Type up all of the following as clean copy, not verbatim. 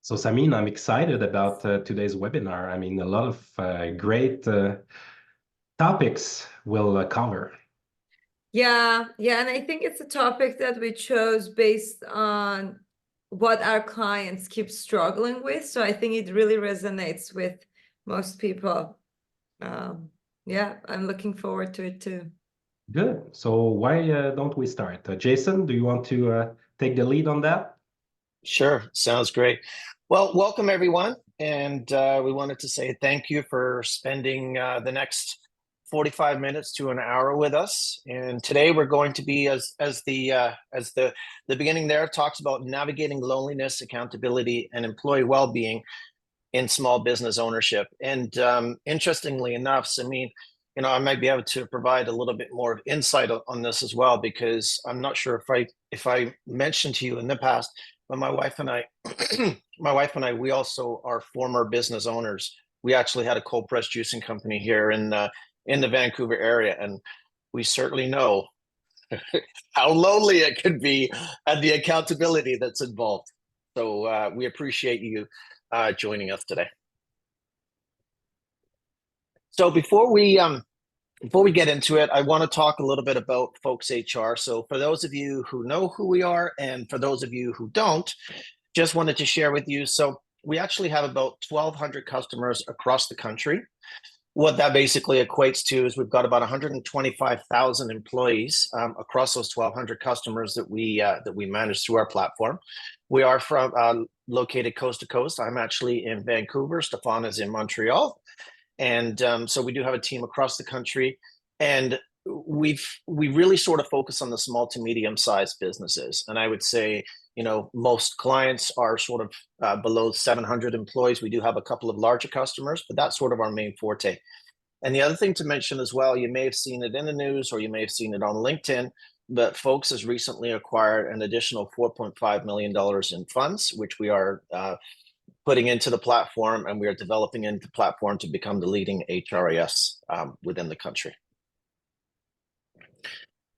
So, Samin, I'm excited about today's webinar. I mean, a lot of great topics we'll cover. Yeah, and I think it's a topic that we chose based on what our clients keep struggling with. So I think it really resonates with most people. Yeah, I'm looking forward to it too. Good. So, why don't we start? Jason, do you want to take the lead on that? Sure, sounds great. Well, welcome everyone, and we wanted to say thank you for spending the next 45 minutes to an hour with us. And today we're going to be as the beginning there talks about navigating loneliness, accountability, and employee well-being in small business ownership. And interestingly enough, Samin, I might be able to provide a little bit more of insight on this as well, because I'm not sure if I mentioned to you in the past, but my wife and I, we also are former business owners. We actually had a cold press juicing company here in the Vancouver area, and we certainly know how lonely it could be and the accountability that's involved. So we appreciate you joining us today. So before we get into it, I want to talk a little bit about Folks HR. So for those of you who know who we are, and for those of you who don't, just wanted to share with you. So we actually have about 1,200 customers across the country. What that basically equates to is we've got about 125,000 employees across those 1,200 customers that we manage through our platform. We are located coast to coast. I'm actually in Vancouver. Stefan is in Montreal. And so we do have a team across the country, and we really sort of focus on the small to medium sized businesses. And I would say, most clients are sort of below 700 employees. We do have a couple of larger customers, but that's sort of our main forte. And the other thing to mention as well, you may have seen it in the news or you may have seen it on LinkedIn, but Folks has recently acquired an additional $4.5 million in funds, which we are putting into the platform, and we are developing into the platform to become the leading HRIS within the country.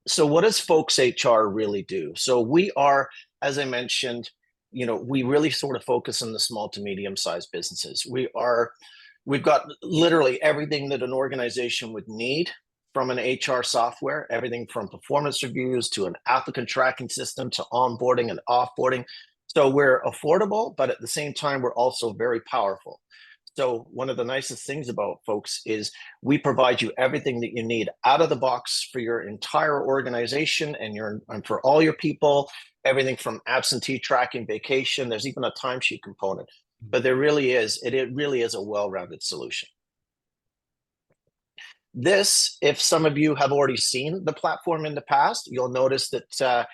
So what does Folks HR really do? So we are, as I mentioned, we really sort of focus on the small to medium sized businesses. We've got literally everything that an organization would need from an HR software, everything from performance reviews to an applicant tracking system to onboarding and offboarding. So we're affordable, but at the same time, we're also very powerful. So one of the nicest things about Folks is we provide you everything that you need out of the box for your entire organization and for all your people, everything from absentee tracking, vacation, there's even a timesheet component. But it really is a well-rounded solution. This, if some of you have already seen the platform in the past, you'll notice that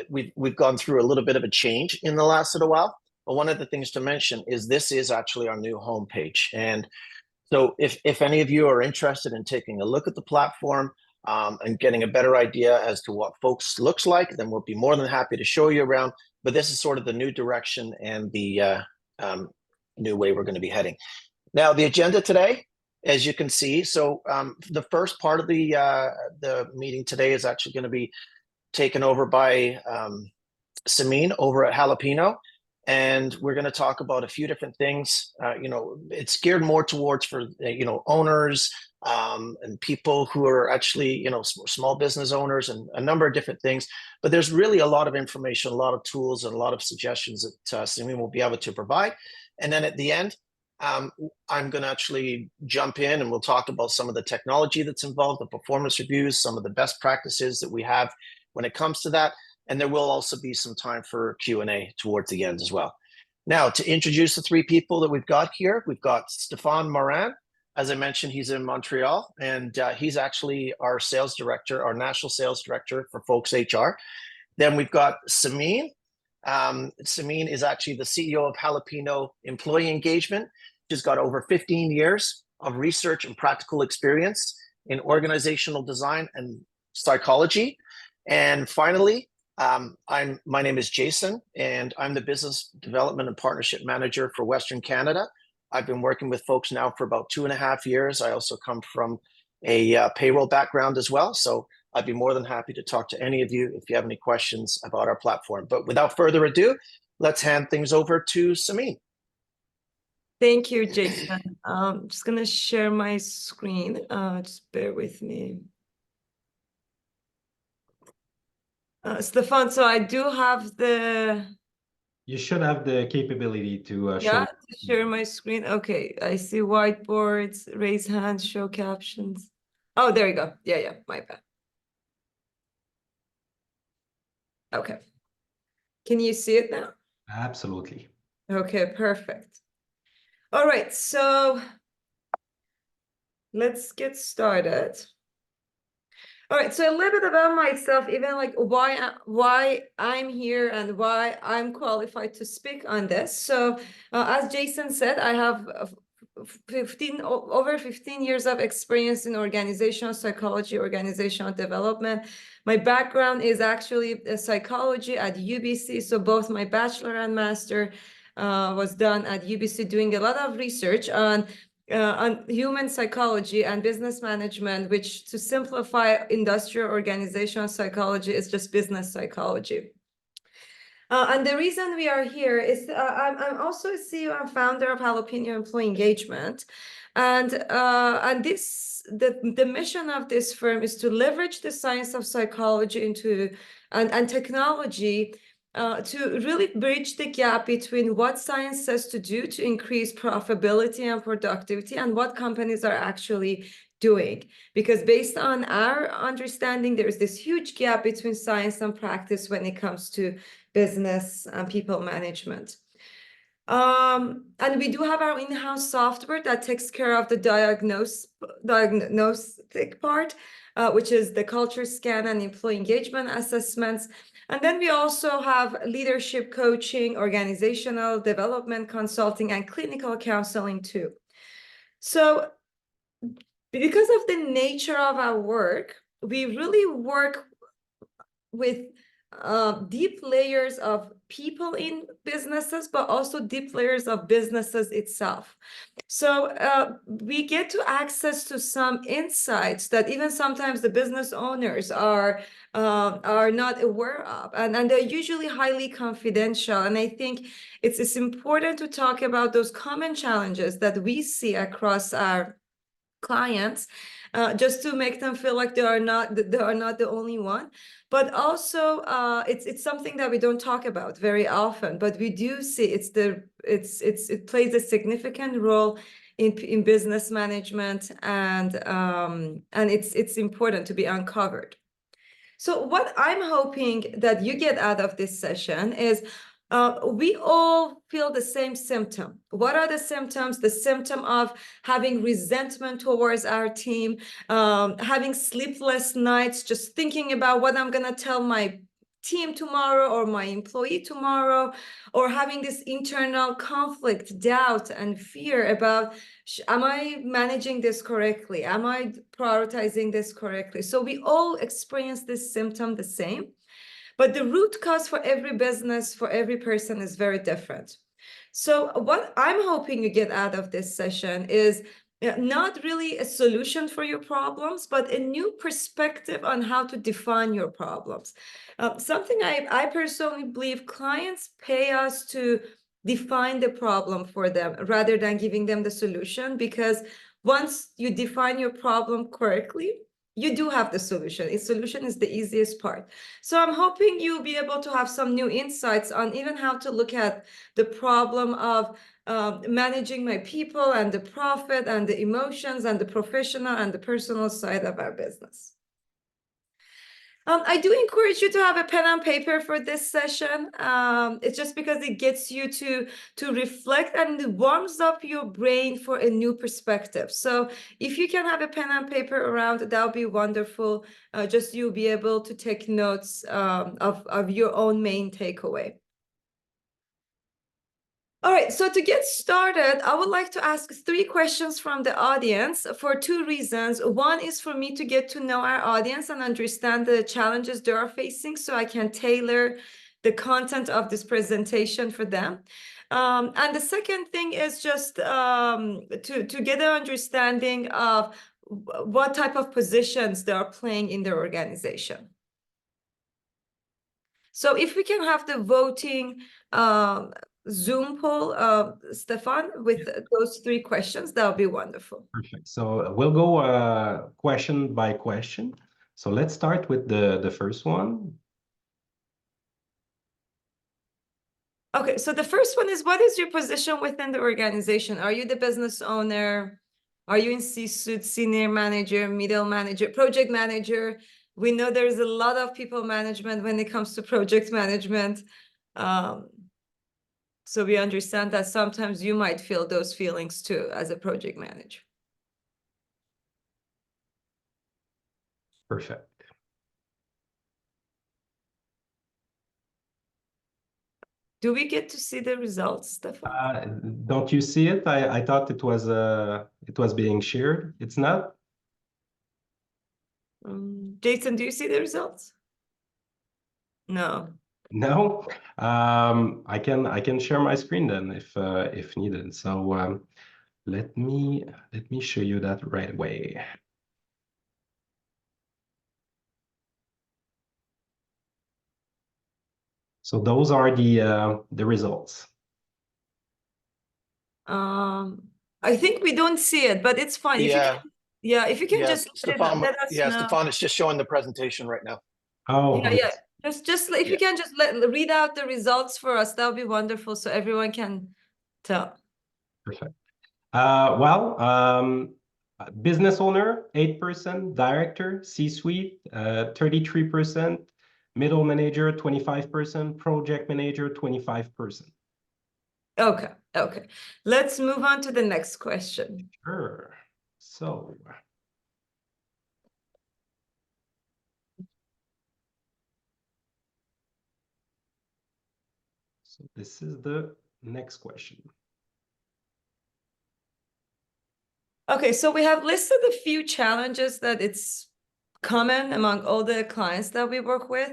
we've gone through a little bit of a change in the last little while. But one of the things to mention is this is actually our new homepage. And so if any of you are interested in taking a look at the platform and getting a better idea as to what Folks looks like, then we'll be more than happy to show you around. But this is sort of the new direction and the new way we're going to be heading. Now, the agenda today, as you can see, so the first part of the meeting today is actually going to be taken over by Samin over at Jalapeno. And we're going to talk about a few different things. It's geared more towards for, owners and people who are actually, small business owners and a number of different things. But there's really a lot of information, a lot of tools, and a lot of suggestions that Samin will be able to provide. And then at the end, I'm going to actually jump in and we'll talk about some of the technology that's involved, the performance reviews, some of the best practices that we have when it comes to that. And there will also be some time for Q&A towards the end as well. Now, to introduce the three people that we've got here, we've got Stefan Morin. As I mentioned, he's in Montreal, and he's actually our sales director, our national sales director for Folks HR. Then we've got Samin. Samin is actually the CEO of Jalapeno Employee Engagement. She's got over 15 years of research and practical experience in organizational design and psychology. And finally, my name is Jason, and I'm the Business Development and Partnership Manager for Western Canada. I've been working with Folks now for about 2.5 years. I also come from a payroll background as well. So I'd be more than happy to talk to any of you if you have any questions about our platform. But without further ado, let's hand things over to Samin. Thank you, Jason. I'm just gonna share my screen. Just bear with me. Stefan, so I do have the, You should have the capability to show. yeah, to share my screen. Okay, I see whiteboards, raise hands, show captions. Oh, there you go. Yeah, my bad. Okay. Can you see it now? Absolutely. Okay, perfect. All right, so let's get started. All right, so a little bit about myself, even like why I'm here and why I'm qualified to speak on this. So as Jason said, I have over 15 years of experience in organizational psychology, organizational development. My background is actually psychology at UBC. So both my bachelor and master was done at UBC, doing a lot of research on human psychology and business management, which, to simplify, industrial organizational psychology is just business psychology. And the reason we are here is I'm also a CEO and founder of Jalapeno Employee Engagement. And the mission of this firm is to leverage the science of psychology and technology to really bridge the gap between what science says to do to increase profitability and productivity and what companies are actually doing. Because based on our understanding, there's this huge gap between science and practice when it comes to business and people management. And we do have our in-house software that takes care of the diagnostic part, which is the culture scan and employee engagement assessments. And then we also have leadership coaching, organizational development consulting, and clinical counseling too. So because of the nature of our work, we really work with deep layers of people in businesses, but also deep layers of businesses itself. So we get to access to some insights that even sometimes the business owners are not aware of, and they're usually highly confidential. And I think it's important to talk about those common challenges that we see across our clients, just to make them feel like they are not the only one. But also it's something that we don't talk about very often, but we do see it plays a significant role in business management, and it's important to be uncovered. So what I'm hoping that you get out of this session is we all feel the same symptom. What are the symptoms? The symptom of having resentment towards our team, having sleepless nights, just thinking about what I'm going to tell my team tomorrow or my employee tomorrow, or having this internal conflict, doubt, and fear about, am I managing this correctly? Am I prioritizing this correctly? So we all experience this symptom the same. But the root cause for every business, for every person, is very different. So what I'm hoping you get out of this session is not really a solution for your problems, but a new perspective on how to define your problems. Something I personally believe clients pay us to define the problem for them rather than giving them the solution, because once you define your problem correctly, you do have the solution. The solution is the easiest part. So I'm hoping you'll be able to have some new insights on even how to look at the problem of managing my people and the profit and the emotions and the professional and the personal side of our business. I do encourage you to have a pen and paper for this session. It's just because it gets you to reflect, and it warms up your brain for a new perspective. So if you can have a pen and paper around, that would be wonderful. Just you'll be able to take notes of your own main takeaway. All right, so to get started, I would like to ask 3 questions from the audience for 2 reasons. One is for me to get to know our audience and understand the challenges they are facing, so I can tailor the content of this presentation for them. And the second thing is just to get an understanding of what type of positions they are playing in their organization. So if we can have the voting Zoom poll, Stefan, with those 3 questions, that would be wonderful. Perfect. So we'll go question by question. So let's start with the first one. Okay, so the first one is, what is your position within the organization? Are you the business owner? Are you in C-suite, senior manager, middle manager, project manager? We know there's a lot of people management when it comes to project management. So we understand that sometimes you might feel those feelings too as a project manager. Perfect. Do we get to see the results, Stefan? Don't you see it? I thought it was being shared. It's not? Jason, do you see the results? No. No. I can share my screen then if needed. So let me show you that right away. So those are the results. I think we don't see it, but it's fine. If you Yeah. can, yeah, if you can just Stefan, let us know. Stefan is just showing the presentation right now. Oh, Yeah. Just if you can just read out the results for us, that would be wonderful, so everyone can tell. perfect. Business owner, 8%, director, C-suite, 33%, middle manager, 25%, project manager, 25%. Okay. Let's move on to the next question. Sure. So this is the next question. Okay, so we have listed a few challenges that it's common among all the clients that we work with.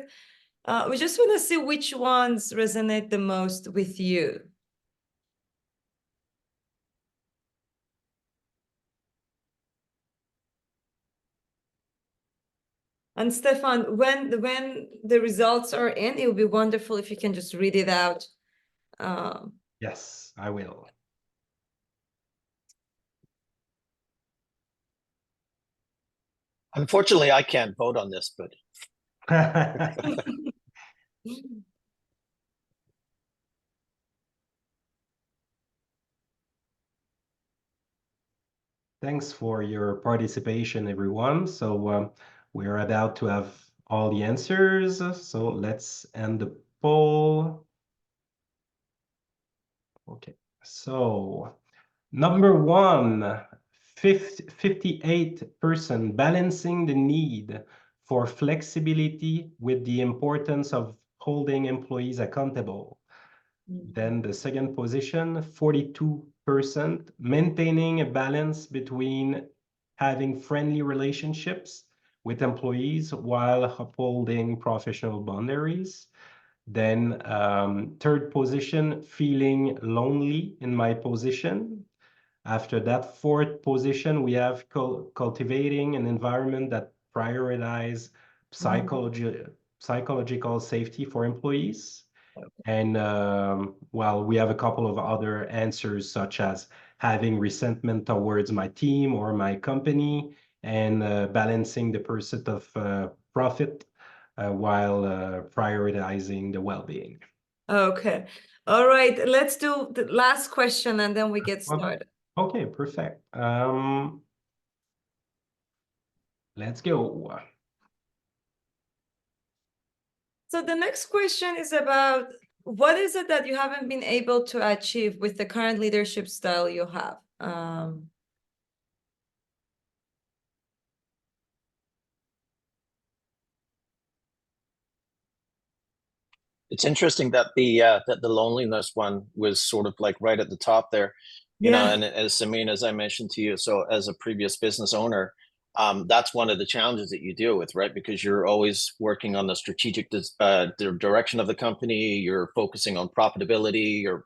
We just want to see which ones resonate the most with you. And Stefan, when the results are in, it would be wonderful if you can just read it out. Yes, I will. Unfortunately, I can't vote on this, but Thanks for your participation, everyone. So we're about to have all the answers. So let's end the poll. Okay, so number 1, 58% balancing the need for flexibility with the importance of holding employees accountable. Then the second position, 42%, maintaining a balance between having friendly relationships with employees while upholding professional boundaries. Then third position, feeling lonely in my position. After that, fourth position, we have cultivating an environment that prioritizes psychological safety for employees. And well, we have a couple of other answers, such as having resentment towards my team or my company, and balancing the pursuit of profit while prioritizing the well-being. Okay. All right. Let's do the last question and then we get started. Okay, perfect. Let's go. So the next question is about, what is it that you haven't been able to achieve with the current leadership style you have? it's interesting that the loneliness one was sort of like right at the top there, you know. And as Samin, as I mentioned to you, so as a previous business owner, that's one of the challenges that you deal with, right? Because you're always working on the strategic direction of the company. You're focusing on profitability. You're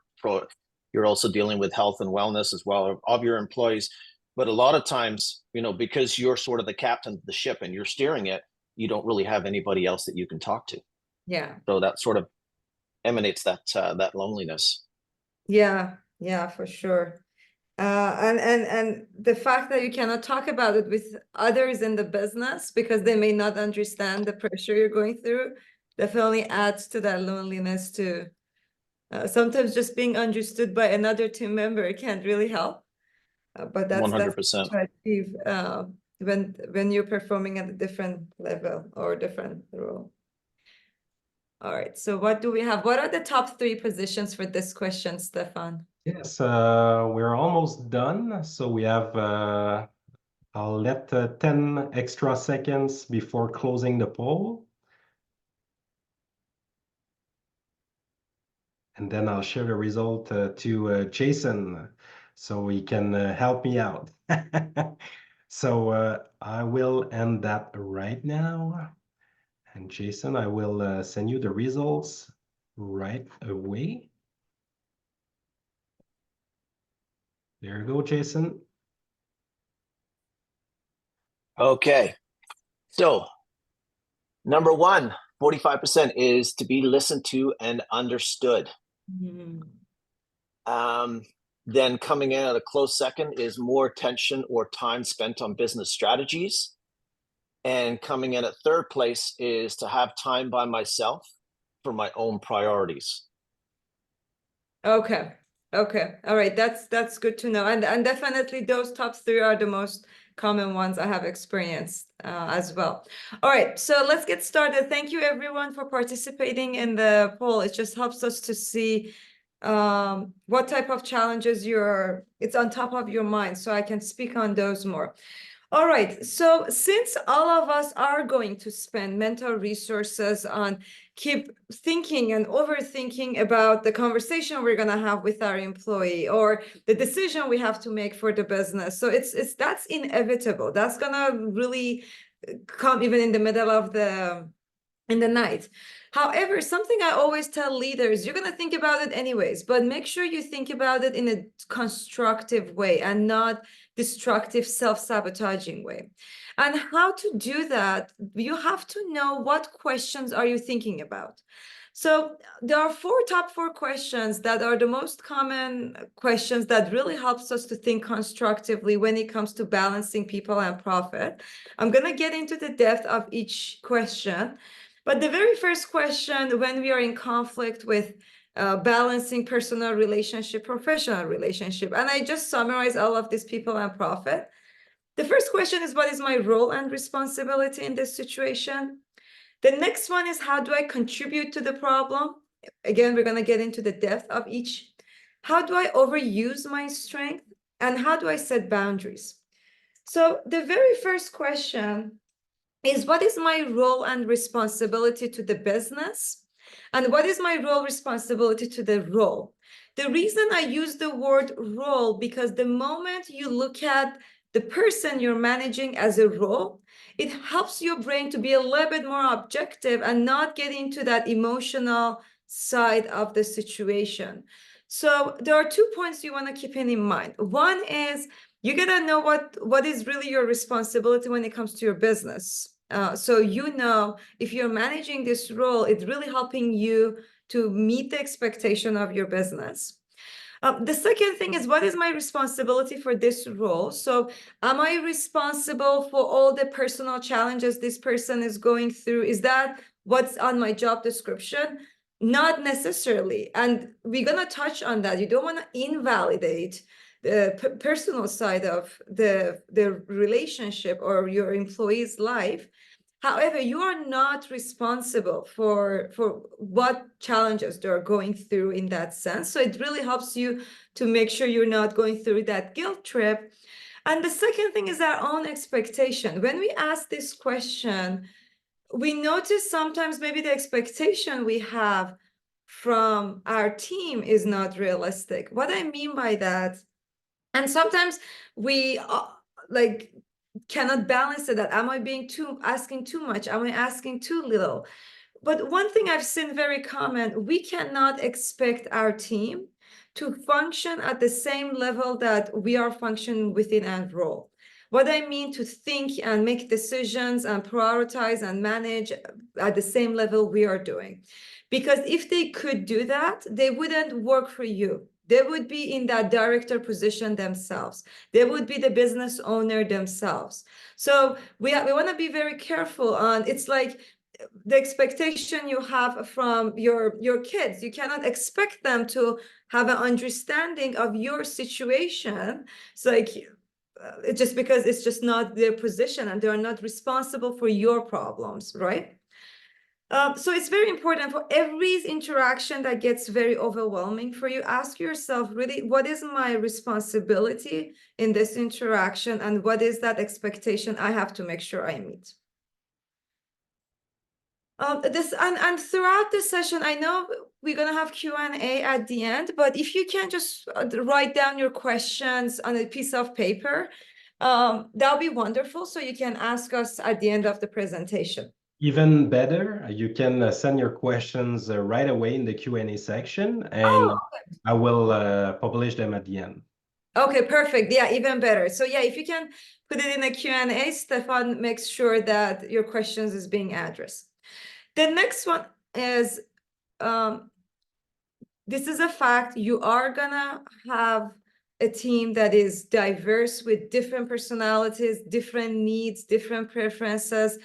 also dealing with health and wellness as well of your employees. But a lot of times, you know, because you're sort of the captain of the ship and you're steering it, you don't really have anybody else that you can talk to. Yeah. So that sort of emanates that that loneliness. Yeah, yeah, for sure. And the fact that you cannot talk about it with others in the business because they may not understand the pressure you're going through definitely adds to that loneliness too. Sometimes just being understood by another team member can really help. But that's 100%. to achieve when you're performing at a different level or different role. All right, so what do we have? What are the top 3 positions for this question, Stefan? Yes, we're almost done. So we have, I'll let 10 extra seconds before closing the poll. And then I'll share the result to Jason so he can help me out. So I will end that right now. And Jason, I will send you the results right away. There you go, Jason. Okay. So number 1, 45% is to be listened to and understood. Then coming in at a close second is more attention or time spent on business strategies. And coming in at third place is to have time by myself for my own priorities. Okay. Okay. All right. That's good to know. And definitely those top 3 are the most common ones I have experienced as well. All right. So let's get started. Thank you everyone for participating in the poll. It just helps us to see what type of challenges it's on top of your mind, so I can speak on those more. All right, so since all of us are going to spend mental resources on keep thinking and overthinking about the conversation we're going to have with our employee or the decision we have to make for the business, so that's inevitable. That's going to really come even in the middle of the night. However, something I always tell leaders, you're going to think about it anyways, but make sure you think about it in a constructive way and not destructive, self-sabotaging way. And how to do that, you have to know what questions are you thinking about. So there are top 4 questions that are the most common questions that really helps us to think constructively when it comes to balancing people and profit. I'm going to get into the depth of each question. But the very first question, when we are in conflict with balancing personal relationship, professional relationship, and I just summarize all of these people and profit. The first question is, what is my role and responsibility in this situation? The next one is, how do I contribute to the problem? Again, we're going to get into the depth of each. How do I overuse my strength? And how do I set boundaries? So the very first question is, what is my role and responsibility to the business? And what is my role responsibility to the role? The reason I use the word role, because the moment you look at the person you're managing as a role, it helps your brain to be a little bit more objective and not get into that emotional side of the situation. So there are 2 points you want to keep in mind. One is, you gotta know what is really your responsibility when it comes to your business. So if you're managing this role, it's really helping you to meet the expectation of your business. The second thing is, what is my responsibility for this role? So am I responsible for all the personal challenges this person is going through? Is that what's on my job description? Not necessarily. And we're going to touch on that. You don't want to invalidate the personal side of the relationship or your employee's life. However, you are not responsible for what challenges they're going through in that sense. So it really helps you to make sure you're not going through that guilt trip. And the second thing is our own expectation. When we ask this question, we notice sometimes maybe the expectation we have from our team is not realistic. What I mean by that, and sometimes we cannot balance it. That am I asking too much? Am I asking too little? But one thing I've seen very common, we cannot expect our team to function at the same level that we are functioning within our role. What I mean to think and make decisions and prioritize and manage at the same level we are doing. Because if they could do that, they wouldn't work for you. They would be in that director position themselves. They would be the business owner themselves. So we want to be very careful on, it's like the expectation you have from your kids. You cannot expect them to have an understanding of your situation. It's like, just because it's just not their position and they're not responsible for your problems, right? So it's very important for every interaction that gets very overwhelming for you, ask yourself, really, what is my responsibility in this interaction, and what is that expectation I have to make sure I meet? And throughout the session, I know we're gonna have Q&A at the end, but if you can just write down your questions on a piece of paper, that'll be wonderful, so you can ask us at the end of the presentation. Even better, you can send your questions right away in the Q&A section, and I will publish them at the end. Okay, perfect. Yeah, even better. So yeah, if you can put it in a Q&A, Stefan makes sure that your questions is being addressed. The next one is, this is a fact, you are gonna have a team that is diverse with different personalities, different needs, different preferences.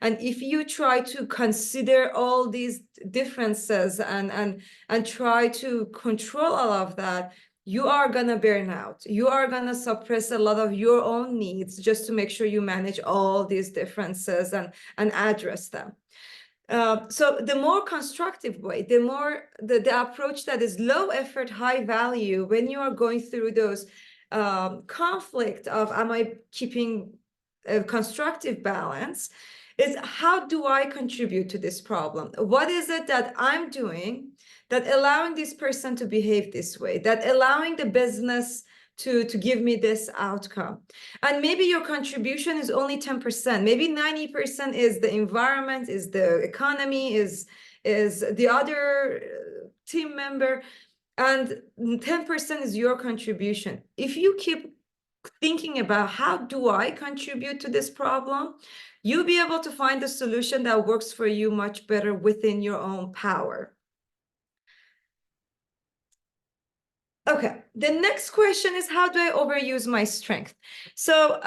And if you try to consider all these differences and try to control all of that, you are gonna burn out. You are gonna suppress a lot of your own needs just to make sure you manage all these differences and address them. So the more constructive way, the more the approach that is low effort, high value, when you are going through those conflict of, am I keeping a constructive balance, is how do I contribute to this problem? What is it that I'm doing that allowing this person to behave this way, that allowing the business to give me this outcome? And maybe your contribution is only 10%, maybe 90% is the environment, is the economy, is the other team member, and 10% is your contribution. If you keep thinking about how do I contribute to this problem, you'll be able to find a solution that works for you much better within your own power. Okay, the next question is, how do I overuse my strength? So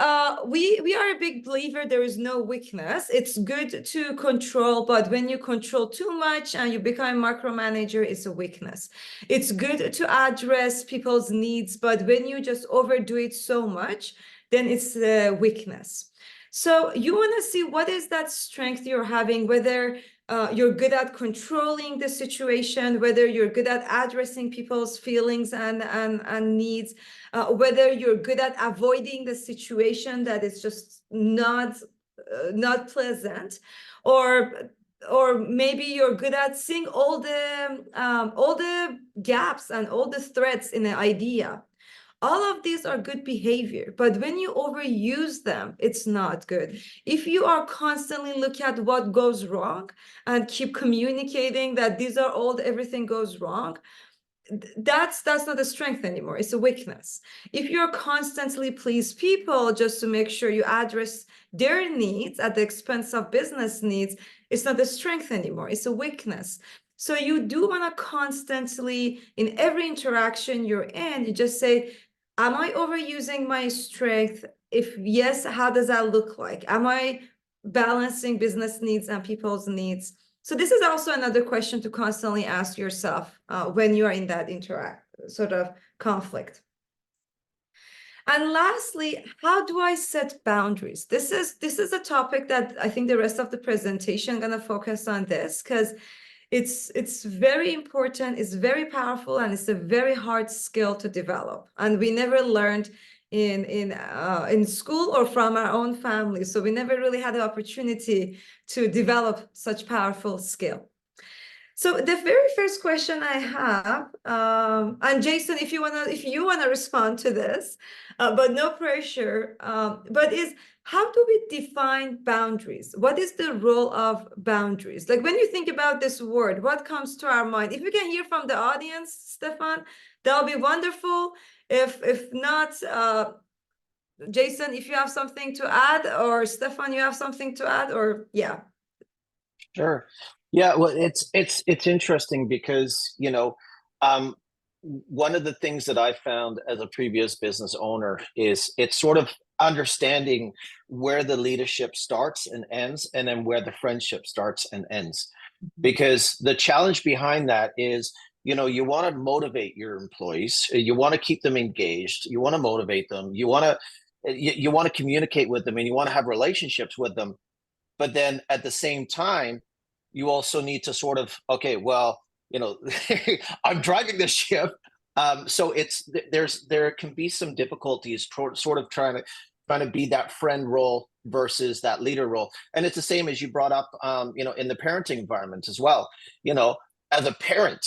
we are a big believer there is no weakness. It's good to control, but when you control too much and you become a micromanager, it's a weakness. It's good to address people's needs, but when you just overdo it so much, then it's a weakness. So you want to see what is that strength you're having, whether you're good at controlling the situation, whether you're good at addressing people's feelings and needs, whether you're good at avoiding the situation that is just not pleasant, or maybe you're good at seeing all the gaps and all the threats in an idea. All of these are good behavior, but when you overuse them, it's not good. If you are constantly looking at what goes wrong and keep communicating that these are all, everything goes wrong, that's not a strength anymore, it's a weakness. If you're constantly please people just to make sure you address their needs at the expense of business needs, it's not a strength anymore, it's a weakness. So you do want to constantly, in every interaction you're in, you just say, am I overusing my strength? If yes, how does that look like? Am I balancing business needs and people's needs? So this is also another question to constantly ask yourself when you are in that sort of conflict. And lastly, how do I set boundaries? This is a topic that I think the rest of the presentation I'm going to focus on this, because it's very important, it's very powerful, and it's a very hard skill to develop. And we never learned in school or from our own family. So we never really had the opportunity to develop such powerful skill. So the very first question I have, and Jason, if you wanna respond to this, but no pressure, but is, how do we define boundaries? What is the role of boundaries? Like when you think about this word, what comes to our mind? If you can hear from the audience, Stefan, that'll be wonderful. If not, Jason, if you have something to add, or Stefan, you have something to add, or yeah. Sure. Yeah, well, it's interesting because, one of the things that I found as a previous business owner is it's sort of understanding where the leadership starts and ends, and then where the friendship starts and ends. Because the challenge behind that is, you want to motivate your employees, you want to keep them engaged, you want to motivate them, you want to communicate with them, and you want to have relationships with them. But then at the same time, you also need to sort of, okay, well, I'm driving this ship. So there can be some difficulties sort of trying to be that friend role versus that leader role. And it's the same as you brought up, in the parenting environment as well. As a parent,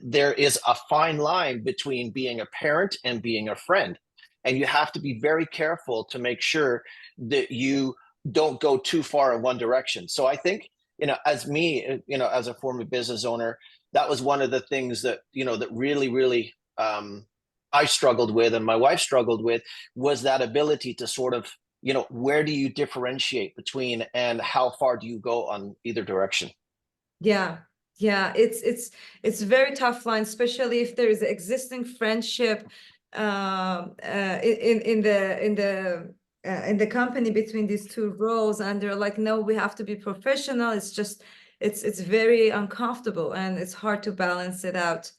there is a fine line between being a parent and being a friend. And you have to be very careful to make sure that you don't go too far in one direction. So I think, as me, as a former business owner, that was one of the things that, that really, really I struggled with, and my wife struggled with, was that ability to sort of, where do you differentiate between, and how far do you go on either direction? Yeah. It's a very tough line, especially if there is existing friendship in the company between these two roles, and they're like, no, we have to be professional. It's just it's very uncomfortable, and it's hard to balance it out.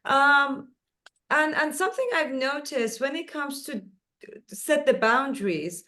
And something I've noticed when it comes to set the boundaries,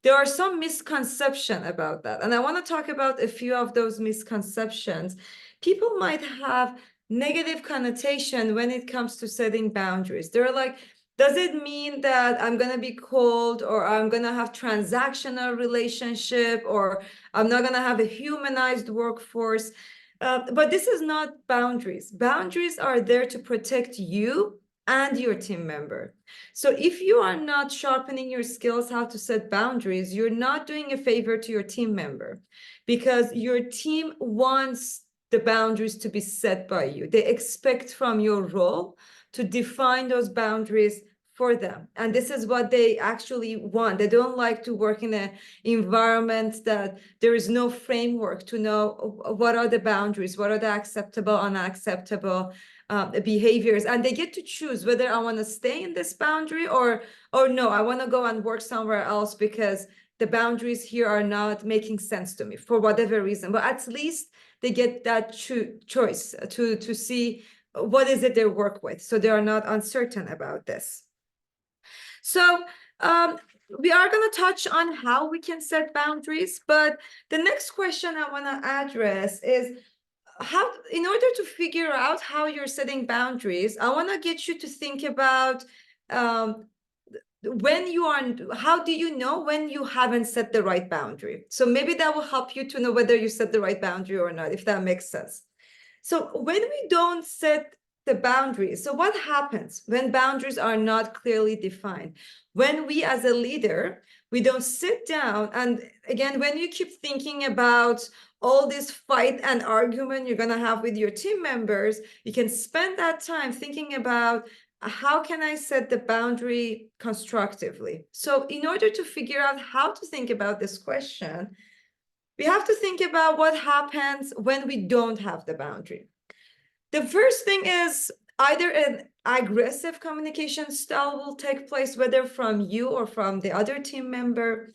there are some misconceptions about that. And I want to talk about a few of those misconceptions. People might have negative connotation when it comes to setting boundaries. They're like, does it mean that I'm going to be cold, or I'm going to have transactional relationship, or I'm not going to have a humanized workforce? But this is not boundaries. Boundaries are there to protect you and your team member. So if you are not sharpening your skills how to set boundaries, you're not doing a favor to your team member, because your team wants the boundaries to be set by you. They expect from your role to define those boundaries for them. And this is what they actually want. They don't like to work in an environment that there is no framework to know what are the boundaries, what are the acceptable, unacceptable behaviors, and they get to choose whether I want to stay in this boundary or no, I want to go and work somewhere else because the boundaries here are not making sense to me for whatever reason. But at least they get that choice to see what is it they work with, so they are not uncertain about this. So we are going to touch on how we can set boundaries, but the next question I want to address is, how, in order to figure out how you're setting boundaries, I want to get you to think about when you are, how do you know when you haven't set the right boundary? So maybe that will help you to know whether you set the right boundary or not, if that makes sense. So when we don't set the boundaries, so what happens when boundaries are not clearly defined? When we as a leader, we don't sit down, and again, when you keep thinking about all this fight and argument you're going to have with your team members, you can spend that time thinking about, how can I set the boundary constructively? So in order to figure out how to think about this question, we have to think about what happens when we don't have the boundary. The first thing is either an aggressive communication style will take place, whether from you or from the other team member.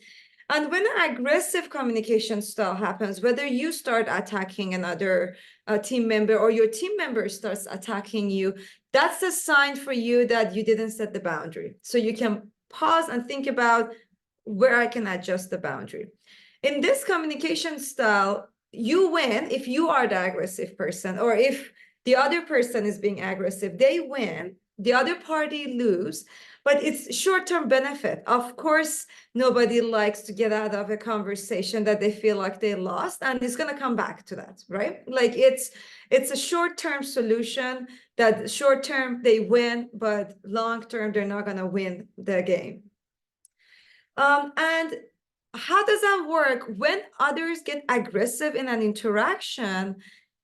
And when an aggressive communication style happens, whether you start attacking another team member or your team member starts attacking you, that's a sign for you that you didn't set the boundary. So you can pause and think about where I can adjust the boundary. In this communication style, you win if you are the aggressive person, or if the other person is being aggressive, they win, the other party lose, but it's short-term benefit. Of course, nobody likes to get out of a conversation that they feel like they lost, and it's going to come back to that, right? Like it's a short-term solution that short-term they win, but long-term they're not going to win the game. And how does that work? When others get aggressive in an interaction,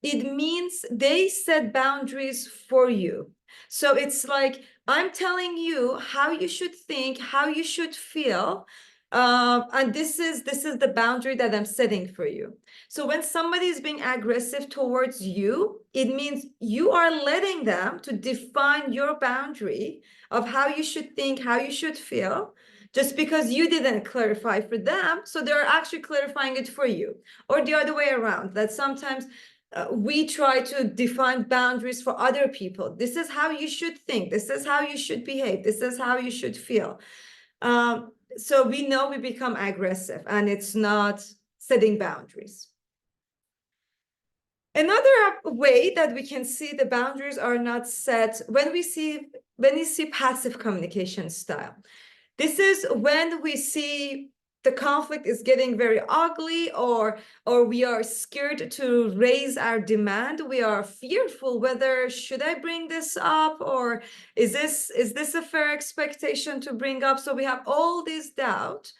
it means they set boundaries for you. So it's like I'm telling you how you should think, how you should feel. And this is the boundary that I'm setting for you. So when somebody is being aggressive towards you, it means you are letting them to define your boundary of how you should think, how you should feel, just because you didn't clarify for them. So they're actually clarifying it for you, or the other way around, that sometimes we try to define boundaries for other people. This is how you should think. This is how you should behave. This is how you should feel. So we know we become aggressive, and it's not setting boundaries. Another way that we can see the boundaries are not set when we see passive communication style. This is when we see the conflict is getting very ugly, or we are scared to raise our demand. We are fearful whether should I bring this up, or is this a fair expectation to bring up? So we have all this doubt,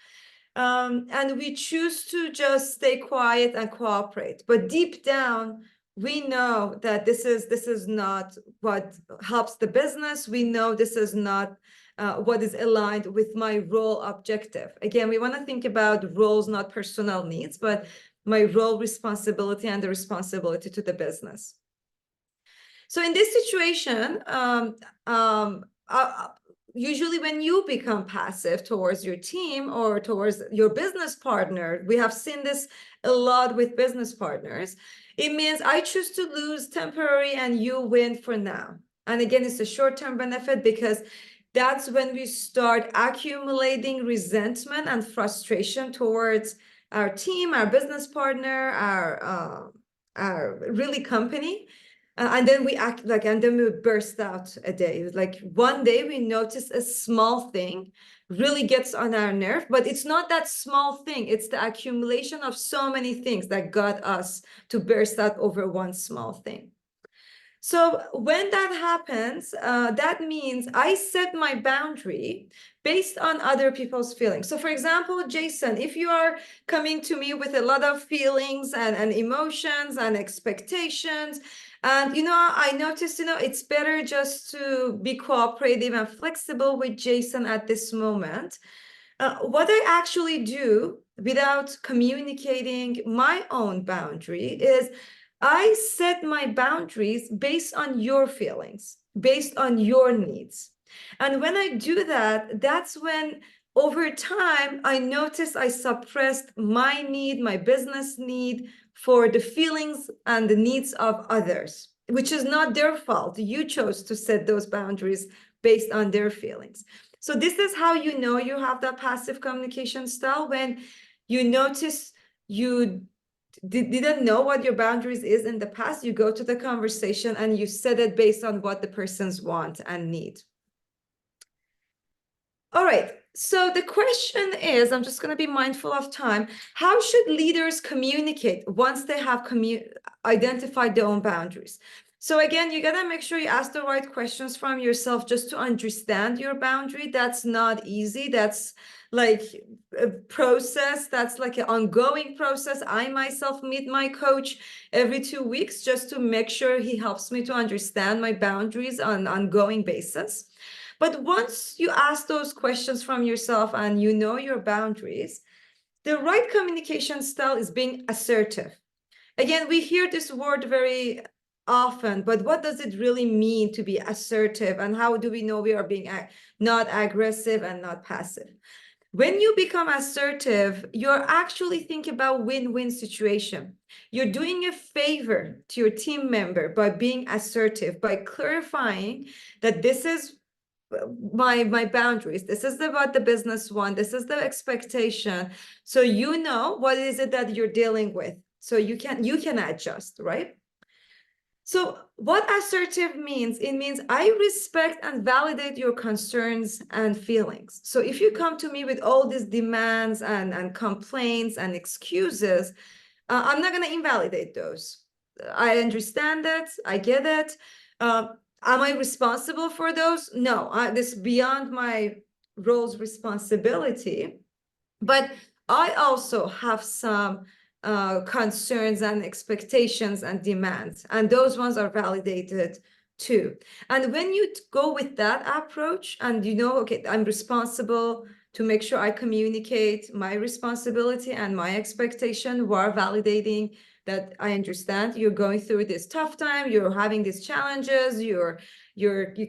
and we choose to just stay quiet and cooperate. But deep down, we know that this is not what helps the business. We know this is not what is aligned with my role objective. Again, we want to think about roles, not personal needs, but my role responsibility and the responsibility to the business. So in this situation, usually when you become passive towards your team or towards your business partner, we have seen this a lot with business partners, it means I choose to lose temporary and you win for now. And again, it's a short-term benefit, because that's when we start accumulating resentment and frustration towards our team, our business partner, our really company. And then we act like, and then we burst out a day. Like one day we notice a small thing really gets on our nerve, but it's not that small thing. It's the accumulation of so many things that got us to burst out over one small thing. So when that happens, that means I set my boundary based on other people's feelings. So for example, Jason, if you are coming to me with a lot of feelings and emotions and expectations, and, I noticed, it's better just to be cooperative and flexible with Jason at this moment. What I actually do without communicating my own boundary is I set my boundaries based on your feelings, based on your needs. And when I do that, that's when over time, I noticed I suppressed my need, my business need for the feelings and the needs of others, which is not their fault. You chose to set those boundaries based on their feelings. So this is how you know you have that passive communication style, when you notice you didn't know what your boundaries is in the past. You go to the conversation and you set it based on what the persons want and need. All right, so the question is, I'm just going to be mindful of time. How should leaders communicate once they have identified their own boundaries? So again, you got to make sure you ask the right questions from yourself just to understand your boundary. That's not easy. That's like a process. That's like an ongoing process. I myself meet my coach every 2 weeks just to make sure he helps me to understand my boundaries on an ongoing basis. But once you ask those questions from yourself and you know your boundaries, the right communication style is being assertive. Again, we hear this word very often, but what does it really mean to be assertive? And how do we know we are being not aggressive and not passive? When you become assertive, you're actually thinking about win-win situation. You're doing a favor to your team member by being assertive, by clarifying that this is my boundaries. This is what the business want. This is the expectation. So you know what is it that you're dealing with. So you can adjust, right? So what assertive means, it means I respect and validate your concerns and feelings. So if you come to me with all these demands and complaints and excuses, I'm not going to invalidate those. I understand it. I get it. Am I responsible for those? No, this is beyond my role's responsibility. But I also have some concerns and expectations and demands, and those ones are validated too. And when you go with that approach and you know, okay, I'm responsible to make sure I communicate my responsibility and my expectation while validating that I understand you're going through this tough time, you're having these challenges, you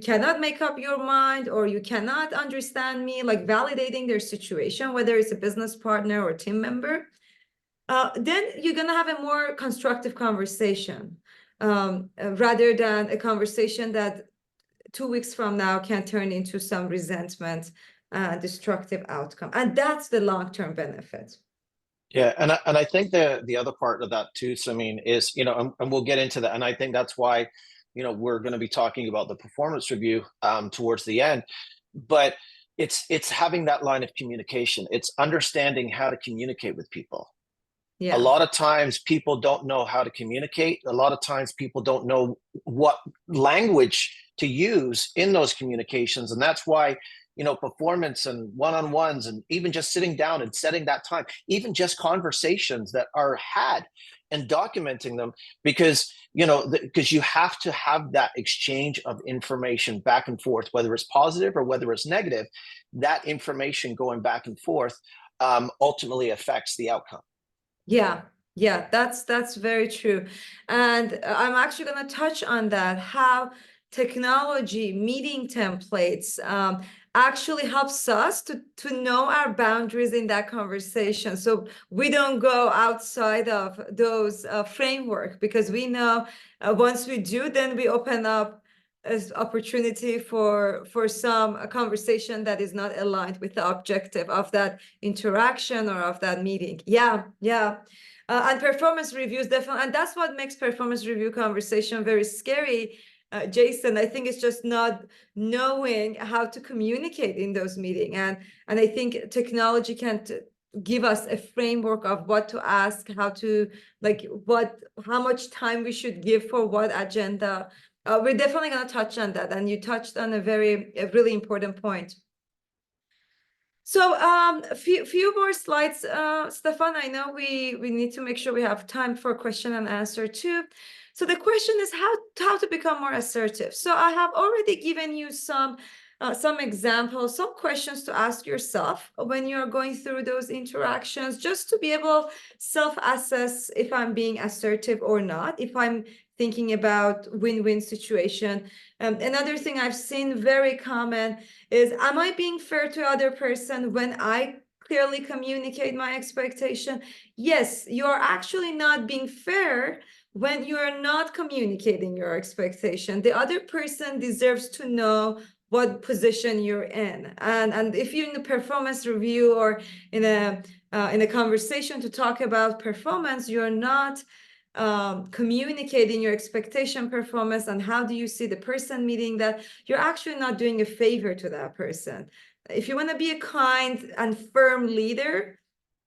cannot make up your mind, or you cannot understand me, like validating their situation, whether it's a business partner or team member, then you're gonna have a more constructive conversation, rather than a conversation that 2 weeks from now can turn into some resentment, destructive outcome. And that's the long-term benefit. Yeah, and I think the other part of that too, Samin, is, you know, and we'll get into that. And I think that's why, you know, we're going to be talking about the performance review towards the end. But it's having that line of communication. It's understanding how to communicate with people. Yeah. A lot of times people don't know how to communicate. A lot of times people don't know what language to use in those communications. And that's why, you know, performance and one-on-ones, and even just sitting down and setting that time, even just conversations that are had and documenting them, because, you know, because you have to have that exchange of information back and forth, whether it's positive or whether it's negative. That information going back and forth ultimately affects the outcome. Yeah, that's very true. And I'm actually going to touch on that, how technology, meeting templates, actually helps us to know our boundaries in that conversation. So we don't go outside of those framework, because we know once we do, then we open up as opportunity for some conversation that is not aligned with the objective of that interaction or of that meeting. Yeah. And performance reviews definitely, and that's what makes performance review conversation very scary, Jason. I think it's just not knowing how to communicate in those meetings, and I think technology can give us a framework of what to ask, how to, like, how much time we should give for what agenda. We're definitely going to touch on that, and you touched on a really important point. So a few more slides, Stefan. I know we need to make sure we have time for question and answer too. So the question is how to become more assertive. So I have already given you some examples, some questions to ask yourself when you're going through those interactions, just to be able self-assess if I'm being assertive or not, if I'm thinking about win-win situation. Another thing I've seen very common is, am I being fair to other person when I clearly communicate my expectation? Yes, you're actually not being fair when you are not communicating your expectation. The other person deserves to know what position you're in. And if you're in a performance review or in a conversation to talk about performance, you're not communicating your expectation performance and how do you see the person meeting that, you're actually not doing a favor to that person. If you want to be a kind and firm leader,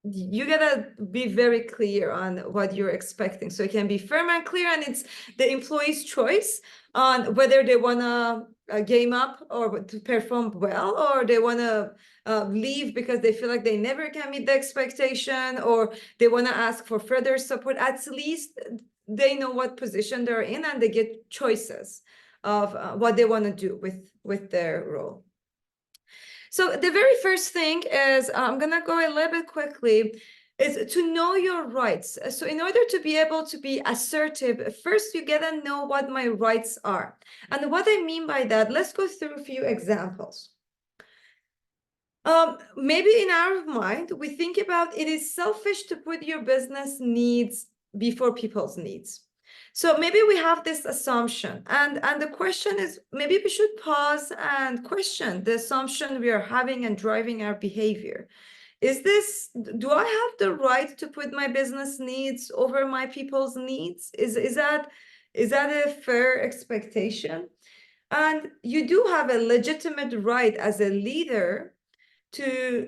you gotta be very clear on what you're expecting. So it can be firm and clear, and it's the employee's choice on whether they want to game up or to perform well, or they want to leave because they feel like they never can meet the expectation, or they want to ask for further support. At least they know what position they're in, and they get choices of what they want to do with their role. So the very first thing is, I'm going to go a little bit quickly, is to know your rights. So in order to be able to be assertive, first you got to know what my rights are. And what I mean by that, let's go through a few examples. Maybe in our mind, we think about it is selfish to put your business needs before people's needs. So maybe we have this assumption, and the question is, maybe we should pause and question the assumption we are having and driving our behavior. Do I have the right to put my business needs over my people's needs? Is that a fair expectation? And you do have a legitimate right as a leader to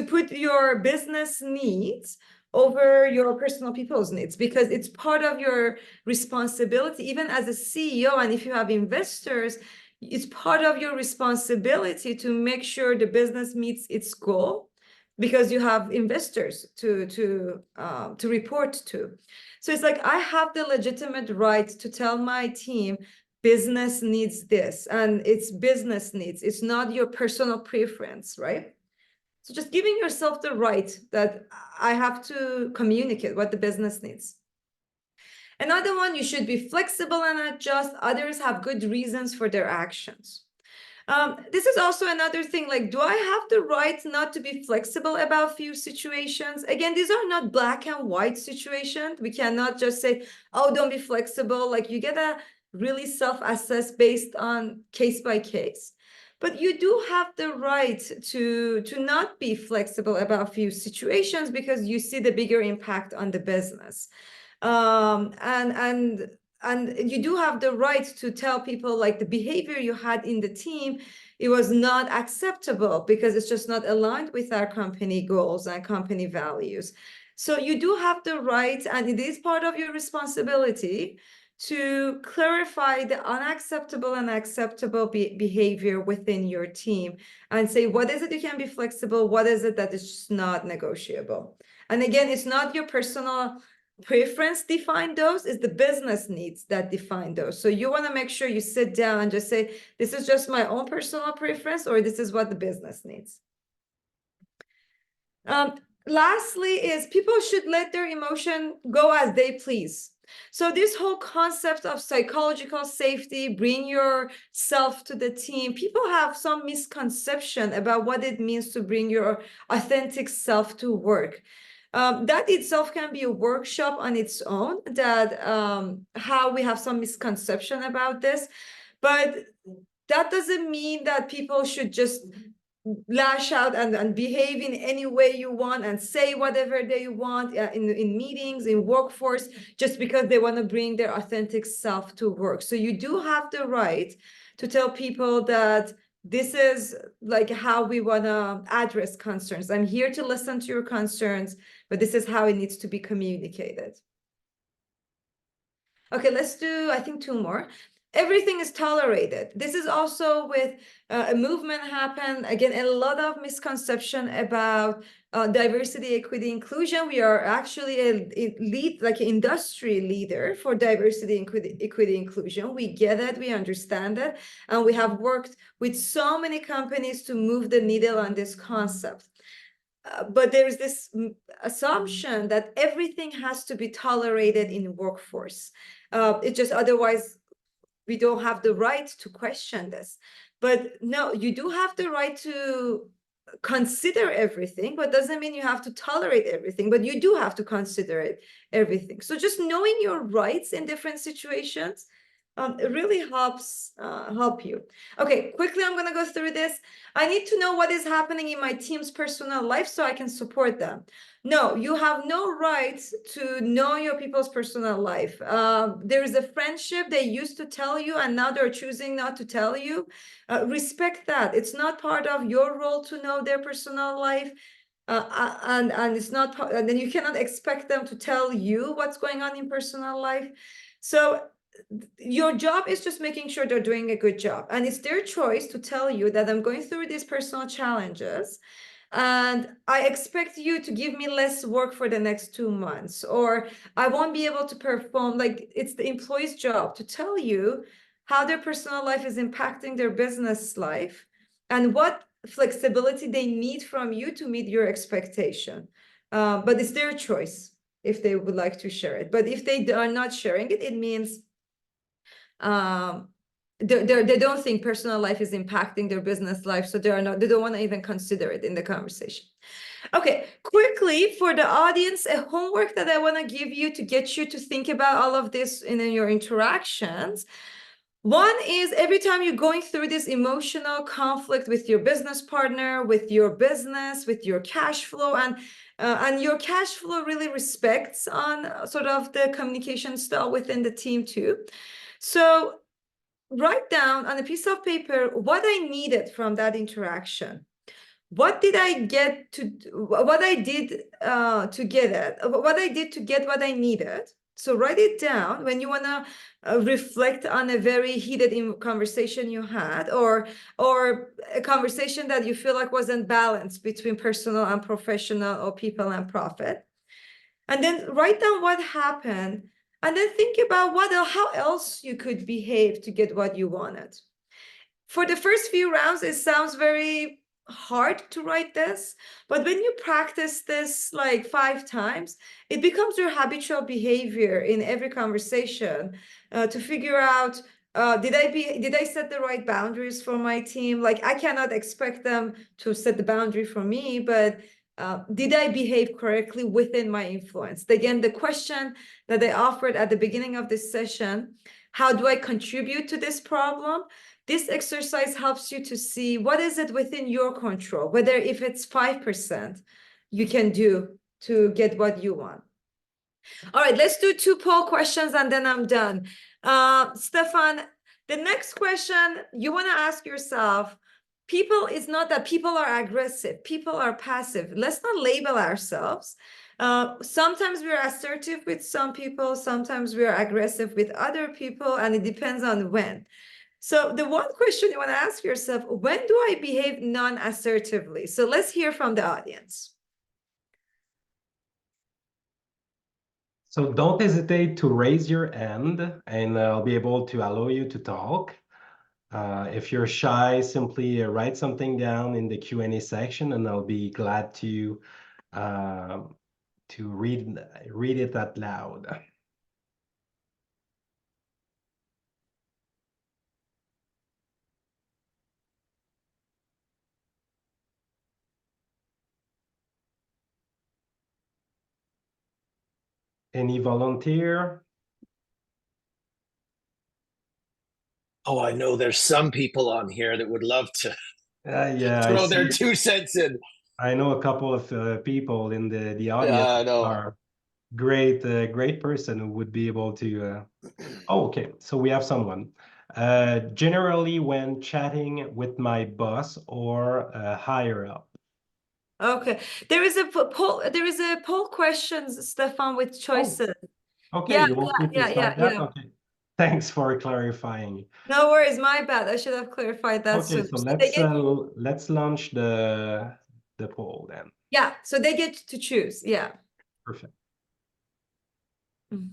put your business needs over your personal people's needs, because it's part of your responsibility, even as a CEO. And if you have investors, it's part of your responsibility to make sure the business meets its goal, because you have investors to report to. So it's like, I have the legitimate right to tell my team business needs this and it's business needs. It's not your personal preference, right? So just giving yourself the right that I have to communicate what the business needs. Another one, you should be flexible and adjust. Others have good reasons for their actions. This is also another thing, like, do I have the right not to be flexible about few situations? Again, these are not black and white situations. We cannot just say, oh, don't be flexible. Like, you gotta really self-assess based on case by case. But you do have the right to not be flexible about few situations because you see the bigger impact on the business. And you do have the right to tell people, like, the behavior you had in the team, it was not acceptable because it's just not aligned with our company goals and company values. So you do have the right, and it is part of your responsibility to clarify the unacceptable and acceptable behavior within your team and say, what is it you can be flexible? What is it that is just not negotiable? And again, it's not your personal preference define those, is the business needs that define those. So you want to make sure you sit down and just say, this is just my own personal preference, or this is what the business needs. Lastly is people should let their emotion go as they please. So this whole concept of psychological safety, bring yourself to the team, people have some misconception about what it means to bring your authentic self to work. That itself can be a workshop on its own, that how we have some misconception about this, but that doesn't mean that people should just lash out and behave in any way you want and say whatever they want in meetings, in workforce, just because they want to bring their authentic self to work. So you do have the right to tell people that this is like how we want to address concerns. I'm here to listen to your concerns, but this is how it needs to be communicated. Okay, let's do, I think, 2 more. Everything is tolerated. This is also with a movement happen. Again, a lot of misconception about diversity, equity, inclusion. We are actually a lead, like an industry leader for diversity, equity, inclusion. We get it, we understand it, and we have worked with so many companies to move the needle on this concept. But there's this assumption that everything has to be tolerated in workforce. It just otherwise we don't have the right to question this. But no, you do have the right to consider everything, but doesn't mean you have to tolerate everything, but you do have to consider it, everything. So just knowing your rights in different situations, it really helps help you. Okay, quickly, I'm going to go through this. I need to know what is happening in my team's personal life so I can support them. No, you have no right to know your people's personal life. There is a friendship they used to tell you and now they're choosing not to tell you. Respect that. It's not part of your role to know their personal life. And it's not, and then you cannot expect them to tell you what's going on in personal life. So your job is just making sure they're doing a good job, and it's their choice to tell you that I'm going through these personal challenges and I expect you to give me less work for the next 2 months, or I won't be able to perform. Like, it's the employee's job to tell you how their personal life is impacting their business life and what flexibility they need from you to meet your expectation. But it's their choice if they would like to share it. But if they are not sharing it, it means they don't think personal life is impacting their business life, so they don't want to even consider it in the conversation. Okay, quickly for the audience, a homework that I want to give you to get you to think about all of this in your interactions. One is, every time you're going through this emotional conflict with your business partner, with your business, with your cash flow, and your cash flow really respects on sort of the communication style within the team too. So write down on a piece of paper what I needed from that interaction. What did I get to, what I did to get it, what I did to get what I needed. So write it down when you want to reflect on a very heated conversation you had, or a conversation that you feel like wasn't balanced between personal and professional, or people and profit. And then write down what happened And then think about how else you could behave to get what you wanted. For the first few rounds, it sounds very hard to write this, but when you practice this like 5 times, it becomes your habitual behavior in every conversation to figure out, did I set the right boundaries for my team? Like, I cannot expect them to set the boundary for me, but did I behave correctly within my influence? Again, the question that I offered at the beginning of this session, how do I contribute to this problem? This exercise helps you to see what is it within your control, whether if it's 5% you can do to get what you want. All right, let's do 2 poll questions and then I'm done. Stefan, the next question you want to ask yourself, it's not that people are aggressive, people are passive. Let's not label ourselves. Sometimes we're assertive with some people, sometimes we're aggressive with other people, and it depends on when. So the one question you want to ask yourself, when do I behave non-assertively? So let's hear from the audience. So don't hesitate to raise your hand and I'll be able to allow you to talk. If you're shy, simply write something down in the Q&A section and I'll be glad to read it out loud. Any volunteer? Oh, I know there's some people on here that would love to Yeah, throw their 2 cents in. I know a couple of people in the audience Yeah, I know. are great person who would be able to. Oh, okay, so we have someone. Generally, when chatting with my boss or higher up. Okay, there is a poll questions, Stefan, with choices. Okay, Yeah, you want me to start that? Okay, thanks for clarifying. No worries, my bad. I should have clarified that Okay, sooner. so let's launch the poll then. Yeah, so they get to choose. Yeah. Perfect. Mm.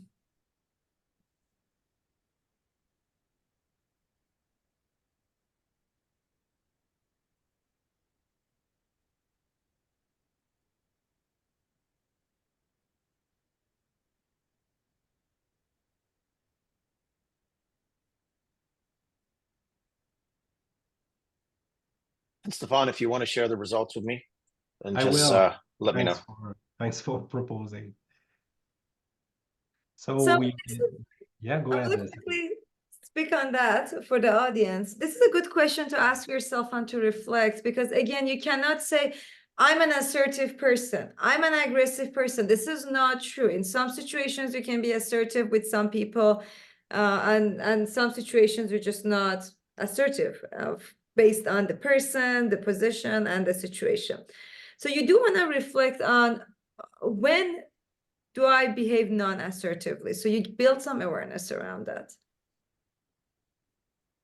Stefan, if you want to share the results with me, and I just will. let me know. Thanks for proposing. So go I'm ahead. gonna quickly speak on that for the audience. This is a good question to ask yourself and to reflect, because again, you cannot say, I'm an assertive person, I'm an aggressive person. This is not true. In some situations, you can be assertive with some people, and some situations you're just not assertive, based on the person, the position, and the situation. So you do want to reflect on when do I behave non-assertively? So you build some awareness around that.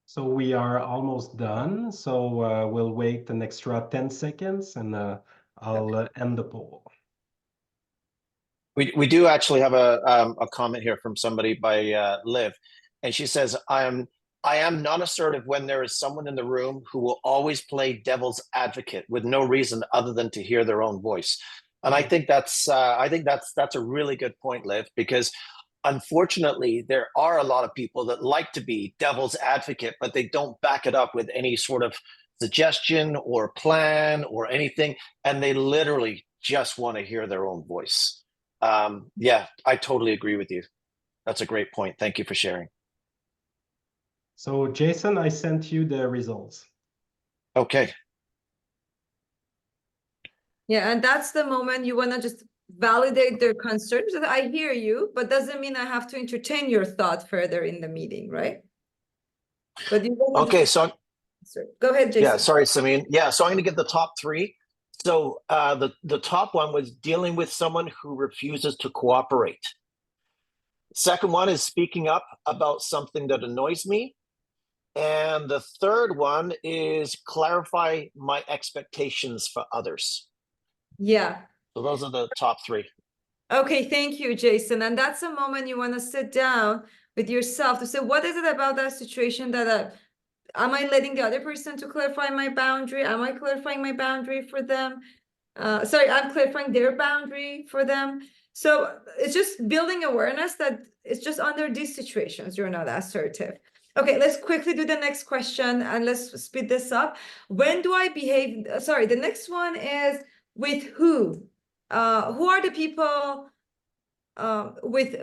So we are almost done. So we'll wait an extra 10 seconds and I'll end the poll. We do actually have a comment here from somebody by Liv, and she says, I am non-assertive when there is someone in the room who will always play devil's advocate with no reason other than to hear their own voice. And I think that's a really good point, Liv, because unfortunately there are a lot of people that like to be devil's advocate, but they don't back it up with any sort of suggestion or plan or anything, and they literally just want to hear their own voice. Yeah, I totally agree with you. That's a great point. Thank you for sharing. So Jason, I sent you the results. Okay. Yeah, and that's the moment you want to just validate their concerns. I hear you, but doesn't mean I have to entertain your thought further in the meeting, right? But you okay, so go ahead, Jason. Yeah, sorry, Samin. Yeah, so I'm going to get the top 3. So the top one was dealing with someone who refuses to cooperate. Second one is speaking up about something that annoys me. And the third one is clarify my expectations for others. Yeah. So those are the top 3. Okay, thank you, Jason. And that's a moment you want to sit down with yourself to say, what is it about that situation that am I letting the other person to clarify my boundary? Am I clarifying my boundary for them? Sorry, I'm clarifying their boundary for them. So it's just building awareness that it's just under these situations you're not assertive. Okay, let's quickly do the next question and let's speed this up. When do I behave? Sorry, the next one is with who? Who are the people with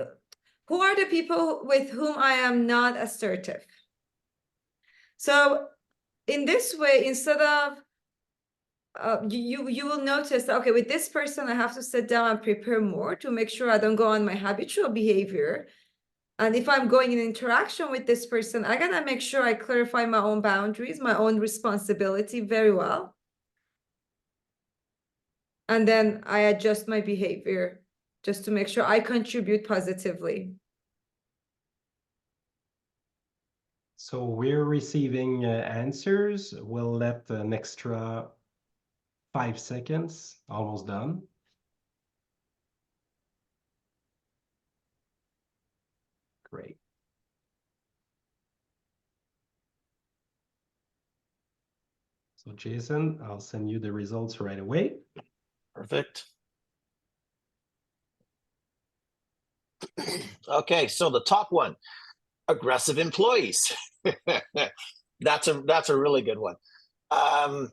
who are the people with whom I am not assertive? So in this way, instead of you will notice, okay, with this person, I have to sit down and prepare more to make sure I don't go on my habitual behavior. And if I'm going in interaction with this person, I gotta make sure I clarify my own boundaries, my own responsibility very well. And then I adjust my behavior just to make sure I contribute positively. So we're receiving answers. We'll let an extra 5 seconds, almost done. Great. So Jason, I'll send you the results right away. Perfect. Okay, so the top one, aggressive employees. That's a really good one. And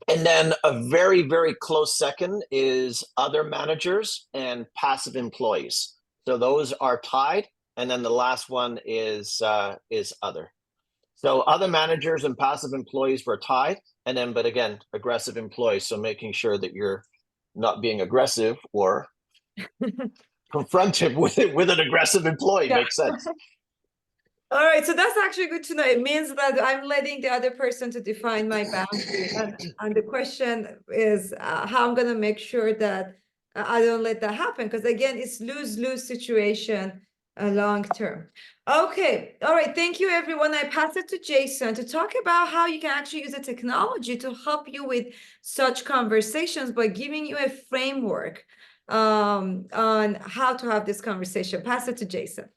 then a very, very close second is other managers and passive employees. So those are tied. And then the last one is other. So other managers and passive employees were tied. And then, but again, aggressive employees. So making sure that you're not being aggressive or confrontive with an aggressive employee. Makes sense. All right, so that's actually good to know. It means that I'm letting the other person to define my boundary. And the question is how I'm going to make sure that I don't let that happen. Because again, it's lose-lose situation long term. Okay, all right. Thank you, everyone. I pass it to Jason to talk about how you can actually use the technology to help you with such conversations by giving you a framework on how to have this conversation. Pass it to Jason.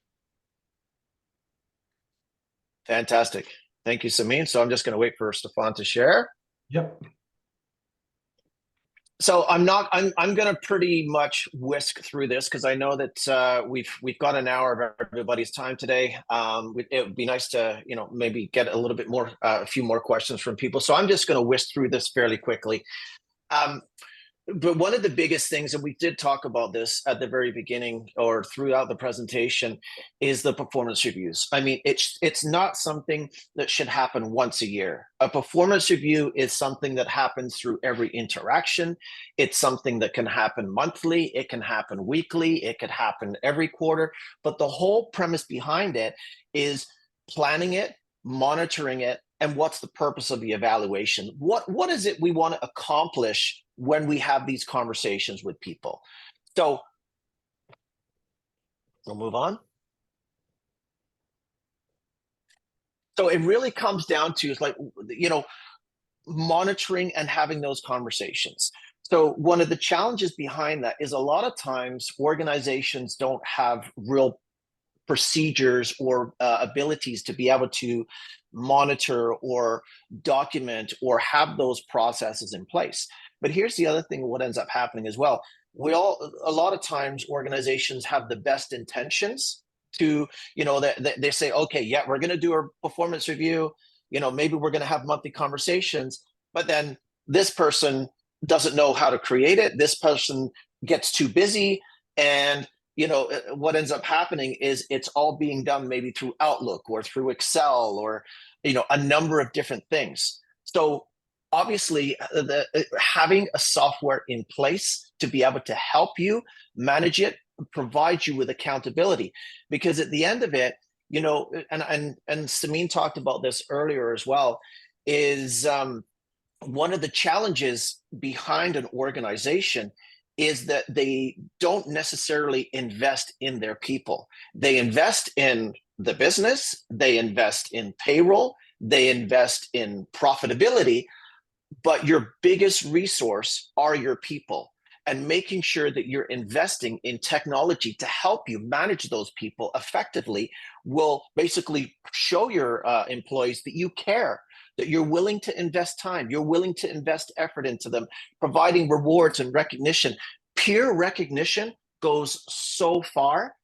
Fantastic. Thank you, Samin. So I'm just going to wait for Stefan to share. Yep. So I'm going to pretty much whisk through this because I know that we've got an hour of everybody's time today. It would be nice to, maybe get a little bit more, a few more questions from people. So I'm just going to whisk through this fairly quickly. But one of the biggest things, and we did talk about this at the very beginning or throughout the presentation, is the performance reviews. I mean, it's not something that should happen once a year. A performance review is something that happens through every interaction. It's something that can happen monthly. It can happen weekly. It could happen every quarter. But the whole premise behind it is planning it, monitoring it, and what's the purpose of the evaluation? What is it we want to accomplish when we have these conversations with people? So we'll move on. So it really comes down to monitoring and having those conversations. So one of the challenges behind that is a lot of times organizations don't have real procedures or abilities to be able to monitor or document or have those processes in place. But here's the other thing, what ends up happening as well. A lot of times organizations have the best intentions to, they say, okay, yeah, we're going to do a performance review. Maybe we're going to have monthly conversations, but then this person doesn't know how to create it. This person gets too busy, and what ends up happening is it's all being done maybe through Outlook or through Excel or, a number of different things. So obviously having a software in place to be able to help you manage it, provide you with accountability, because at the end of it, and Samin talked about this earlier as well, is one of the challenges behind an organization is that they don't necessarily invest in their people. They invest in the business, they invest in payroll, they invest in profitability, but your biggest resource are your people. and making sure that you're investing in technology to help you manage those people effectively will basically show your employees that you care, that you're willing to invest time, you're willing to invest effort into them, providing rewards and recognition. Peer recognition goes so far.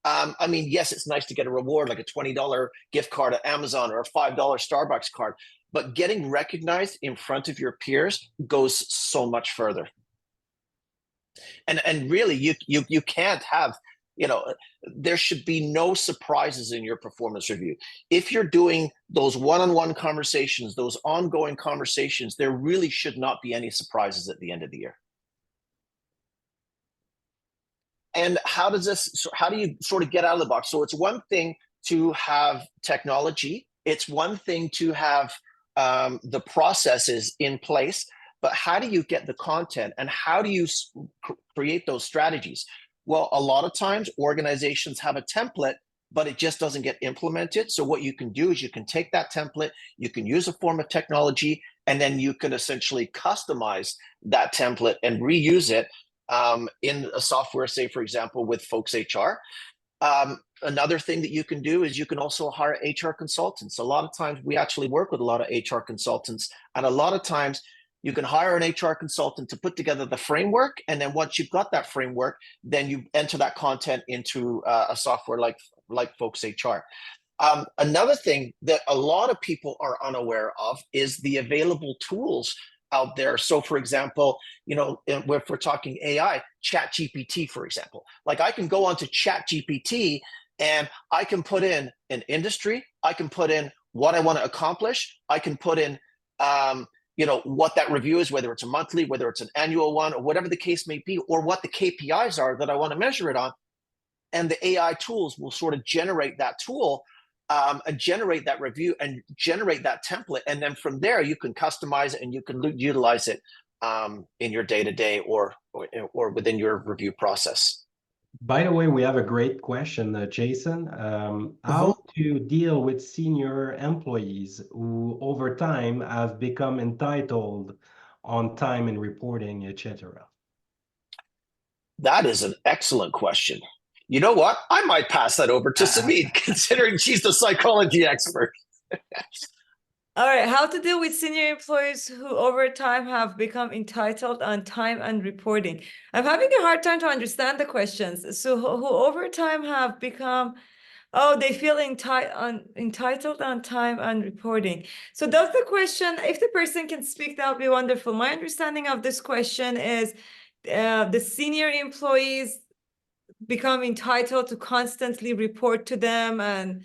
I mean, yes, it's nice to get a reward like a $20 gift card at Amazon or a $5 Starbucks card, but getting recognized in front of your peers goes so much further. And really, you can't have, you know, there should be no surprises in your performance review. If you're doing those one-on-one conversations, those ongoing conversations, there really should not be any surprises at the end of the year. And how do you sort of get out of the box? So it's one thing to have technology. It's one thing to have the processes in place, but how do you get the content and how do you create those strategies? Well, a lot of times organizations have a template, but it just doesn't get implemented. So what you can do is you can take that template, you can use a form of technology, and then you can essentially customize that template and reuse it in a software, say, for example, with Folks HR. Another thing that you can do is you can also hire HR consultants. A lot of times we actually work with a lot of HR consultants, and a lot of times you can hire an HR consultant to put together the framework. And then once you've got that framework, then you enter that content into a software like Folks HR. Another thing that a lot of people are unaware of is the available tools out there. So for example, you know, if we're talking AI, ChatGPT, for example, like I can go onto ChatGPT and I can put in an industry, I can put in what I want to accomplish, I can put in, you know, what that review is, whether it's a monthly, whether it's an annual one, or whatever the case may be, or what the KPIs are that I want to measure it on. And the AI tools will sort of generate that tool and generate that review and generate that template. And then from there, you can customize it and you can utilize it in your day-to-day or within your review process. By the way, we have a great question, Jason. How to deal with senior employees who over time have become entitled on time and reporting, etc.? That is an excellent question. You know what? I might pass that over to Samit, considering she's the psychology expert. All right, how to deal with senior employees who over time have become entitled on time and reporting. I'm having a hard time to understand the questions. So who over time have become, oh, they feel entitled on time and reporting. So that's the question. If the person can speak, that would be wonderful. My understanding of this question is the senior employees become entitled to constantly report to them, and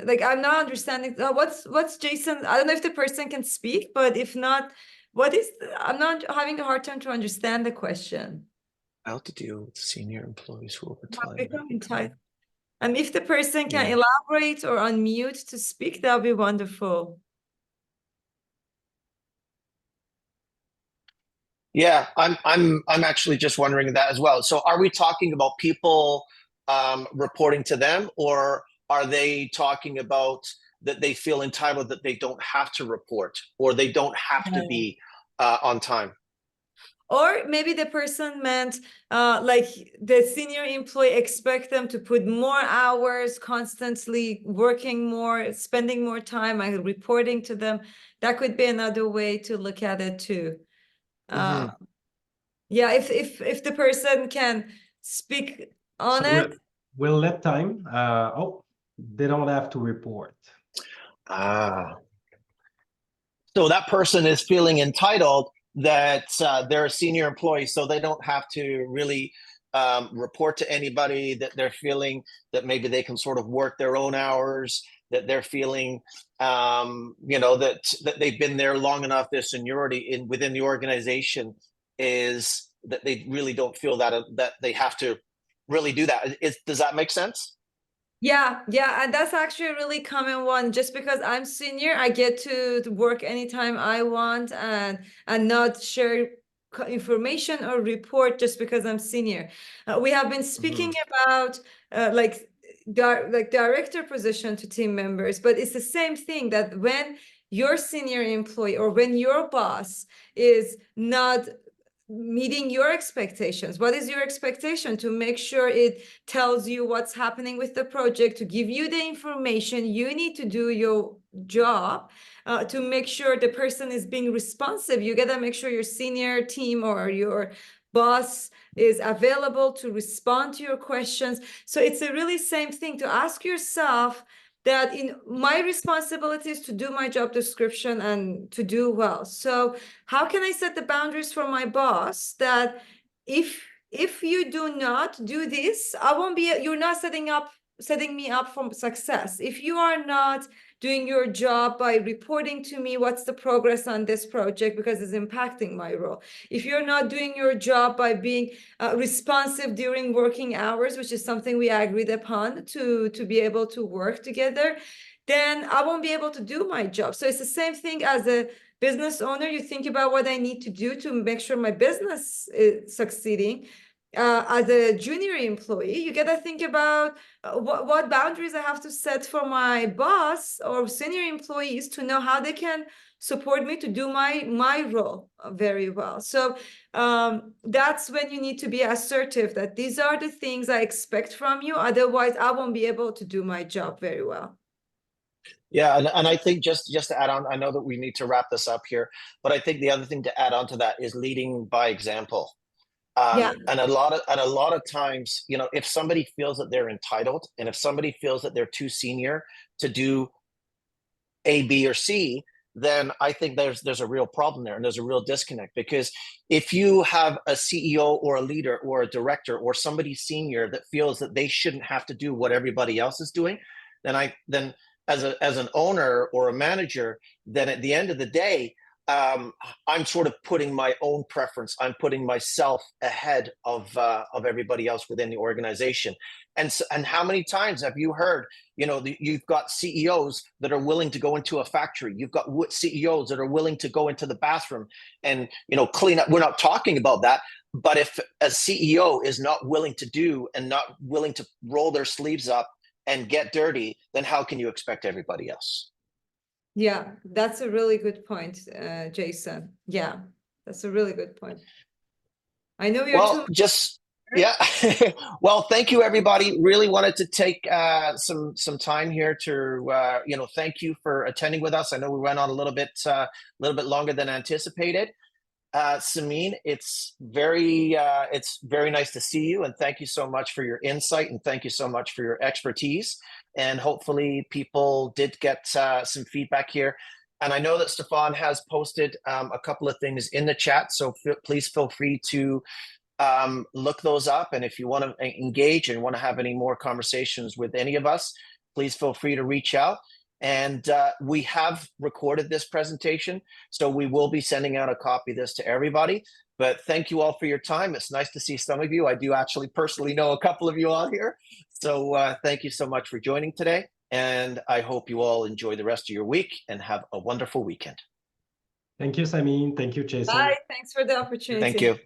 like I'm not understanding what's Jason. I don't know if the person can speak, but if not, I'm not having a hard time to understand the question. How to deal with senior employees who over time become entitled. And if the person can elaborate or unmute to speak, that would be wonderful. Yeah, I'm actually just wondering that as well. So are we talking about people reporting to them, or are they talking about that they feel entitled that they don't have to report or they don't have to be on time? Or maybe the person meant like the senior employee expect them to put more hours, constantly working more, spending more time and reporting to them. That could be another way to look at it too. Yeah, if the person can speak on it. We'll let time. Oh, they don't have to report. So that person is feeling entitled that they're a senior employee, so they don't have to really report to anybody, that they're feeling that maybe they can sort of work their own hours, that they're feeling, you know, that they've been there long enough, their seniority within the organization is that they really don't feel that they have to really do that. Does that make sense? Yeah, and that's actually a really common one. Just because I'm senior, I get to work anytime I want and not share information or report just because I'm senior. We have been speaking about like director position to team members, but it's the same thing, that when your senior employee or when your boss is not meeting your expectations. What is your expectation? To make sure it tells you what's happening with the project, to give you the information you need to do your job, to make sure the person is being responsive. You gotta make sure your senior team or your boss is available to respond to your questions. So it's a really same thing to ask yourself that in my responsibility is to do my job description and to do well. So how can I set the boundaries for my boss that if you do not do this, I won't be, you're not setting me up for success. If you are not doing your job by reporting to me what's the progress on this project because it's impacting my role. If you're not doing your job by being responsive during working hours, which is something we agreed upon to be able to work together, then I won't be able to do my job. So it's the same thing as a business owner. You think about what I need to do to make sure my business is succeeding. As a junior employee, you gotta think about what boundaries I have to set for my boss or senior employees to know how they can support me to do my role very well. So that's when you need to be assertive that these are the things I expect from you. Otherwise, I won't be able to do my job very well. Yeah, and I think just to add on, I know that we need to wrap this up here, but I think the other thing to add on to that is leading by example. Yeah. And a lot of times, you know, if somebody feels that they're entitled, and if somebody feels that they're too senior to do A, B, or C, then I think there's a real problem there, and there's a real disconnect. Because if you have a CEO or a leader or a director or somebody senior that feels that they shouldn't have to do what everybody else is doing, then as an owner or a manager, then at the end of the day, I'm sort of putting my own preference. I'm putting myself ahead of everybody else within the organization. And how many times have you heard, you know, you've got CEOs that are willing to go into a factory. You've got CEOs that are willing to go into the bathroom and, you know, clean up. We're not talking about that. But if a CEO is not willing to do and not willing to roll their sleeves up and get dirty, then how can you expect everybody else? Yeah, that's a really good point, Jason. Yeah, that's a really good point. I know you're yeah. Well, thank you, everybody. Really wanted to take some time here to you know, thank you for attending with us. I know we went on a little bit longer than anticipated. Samin, it's very nice to see you, and thank you so much for your insight, and thank you so much for your expertise. And hopefully people did get some feedback here. And I know that Stefan has posted a couple of things in the chat, so please feel free to look those up. And if you want to engage and want to have any more conversations with any of us, please feel free to reach out. And we have recorded this presentation, so we will be sending out a copy of this to everybody. But thank you all for your time. It's nice to see some of you. I do actually personally know a couple of you all here. So thank you so much for joining today. And I hope you all enjoy the rest of your week and have a wonderful weekend. Thank you, Samin. Thank you, Jason. Bye. Thanks for the opportunity. Thank you.